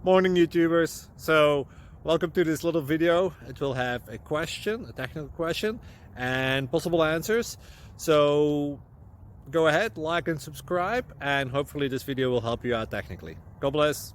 Morning YouTubers. So welcome to this little video. It will have a question, a technical question, and possible answers. So go ahead, like and subscribe, and hopefully this video will help you out technically. God bless.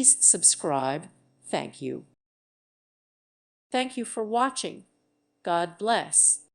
Please subscribe. Thank you. Thank you for watching. God bless.